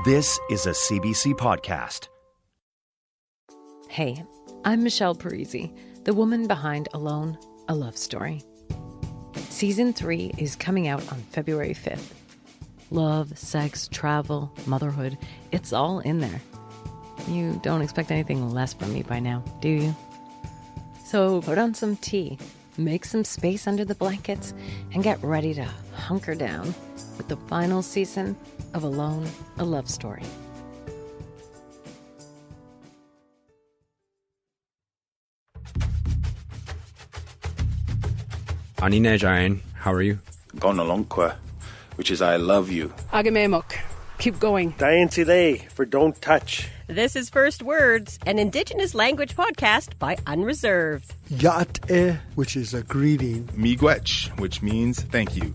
This is a CBC podcast. Hey, I'm Michelle Parisi, the woman behind Alone, A Love Story. Season 3 is coming out on February 5th. Love, sex, travel, motherhood, it's all in there. You don't expect anything less from me by now, do you? So put on some tea, make some space under the blankets, and get ready to hunker down with the final season of Alone, A Love Story. Anine Jane, how are you? Gonalonkwa, which is I love you. Agamemok, keep going. Diane Sile for Don't Touch. This is First Words, an Indigenous language podcast by Unreserved. Yat-e, which is a greeting. Miigwech, which means thank you.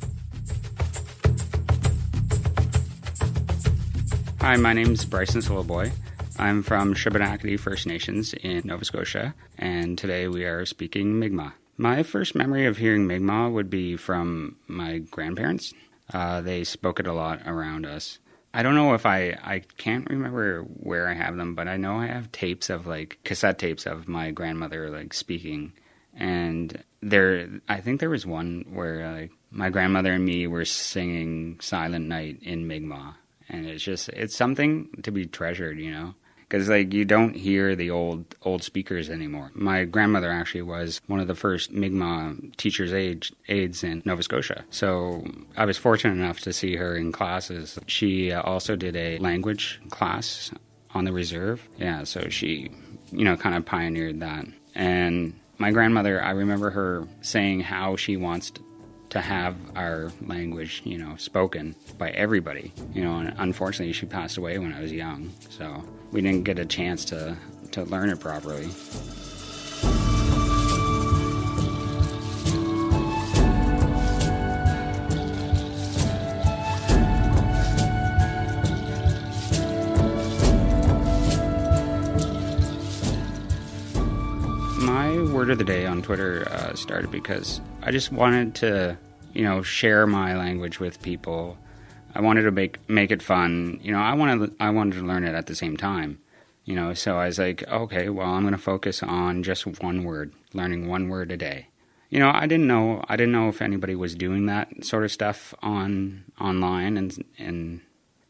Hi, my name's Bryson Syliboy. I'm from Sipekne'katik First Nations in Nova Scotia, and today we are speaking Mi'kmaq. My first memory of hearing Mi'kmaq would be from my grandparents. They spoke it a lot around us. I don't know if I can't remember where I have them, but I know I have tapes of, like, cassette tapes of my grandmother, like, speaking. And I think there was one where, like, my grandmother and me were singing Silent Night in Mi'kmaq. And it's something to be treasured, you know? Because, like, you don't hear the old speakers anymore. My grandmother actually was one of the first Mi'kmaq teachers' aides in Nova Scotia. So I was fortunate enough to see her in classes. She also did a language class on the reserve. Yeah, so she, kind of pioneered that. And my grandmother, I remember her saying how she wants to have our language, spoken by everybody. And unfortunately she passed away when I was young, so we didn't get a chance to learn it properly. My word of the day on Twitter started because I just wanted to, share my language with people. I wanted to make it fun. I wanted to learn it at the same time. So I was like, okay, well, I'm going to focus on just one word, learning one word a day. I didn't know if anybody was doing that sort of stuff online, and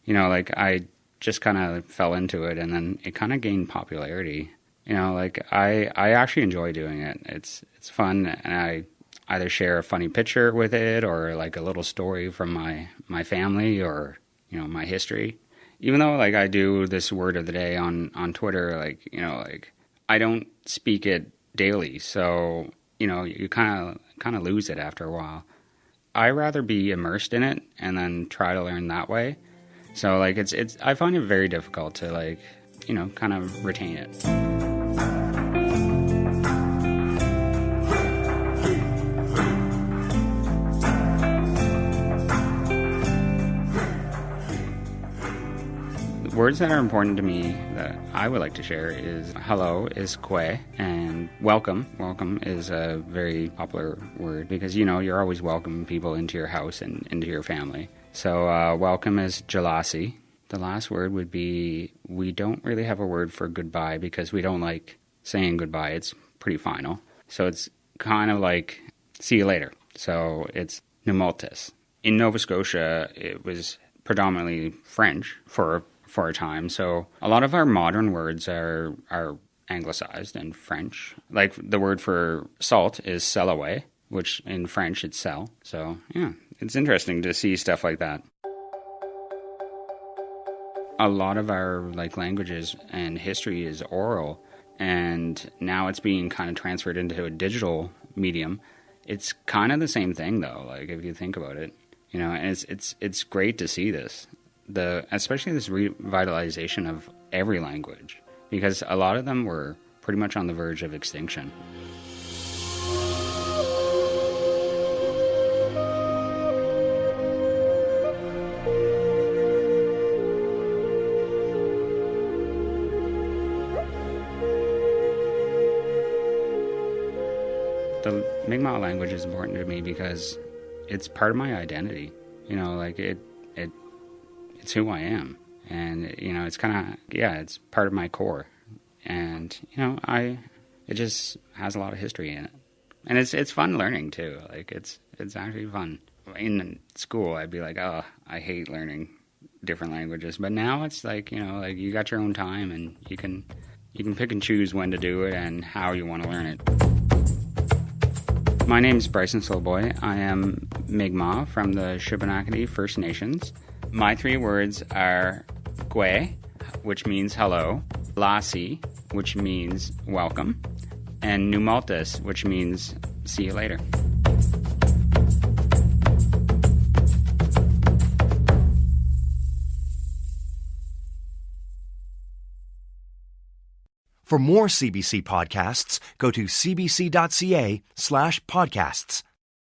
I just kind of fell into it, and then it kind of gained popularity. I actually enjoy doing it. It's fun, and I either share a funny picture with it or like a little story from my family or, my history. Even though I do this word of the day on Twitter, I don't speak it daily. So, you kind of lose it after a while. I rather be immersed in it and then try to learn that way. So I find it very difficult to kind of retain it. Words that are important to me that I would like to share is hello is kwe, and welcome. Welcome is a very popular word because, you're always welcoming people into your house and into your family. So welcome is jalasi. The last word would be, we don't really have a word for goodbye because we don't like saying goodbye. It's pretty final. So it's kind of like, see you later. So it's numultis. In Nova Scotia, it was predominantly French for a time. So a lot of our modern words are anglicized and French. Like the word for salt is sell away, which in French it's sell. So yeah, it's interesting to see stuff like that. A lot of our languages and history is oral, and now it's being kind of transferred into a digital medium. It's kind of the same thing though, if you think about it, and it's great to see this. Especially this revitalization of every language, because a lot of them were pretty much on the verge of extinction. The Mi'kmaq language is important to me because it's part of my identity. It's who I am. And, it's kind of, it's part of my core. And, it just has a lot of history in it. And it's fun learning, too. Like, it's actually fun. In school, I'd be like, oh, I hate learning different languages. But now it's like, you got your own time, and you can pick and choose when to do it and how you want to learn it. My name is Bryson Syliboy. I am Mi'kmaq from the Sipekne'katik First Nations. My 3 words are Gwe, which means hello, Lassie, which means welcome, and Numaltis, which means see you later. For more CBC podcasts, go to cbc.ca/podcasts.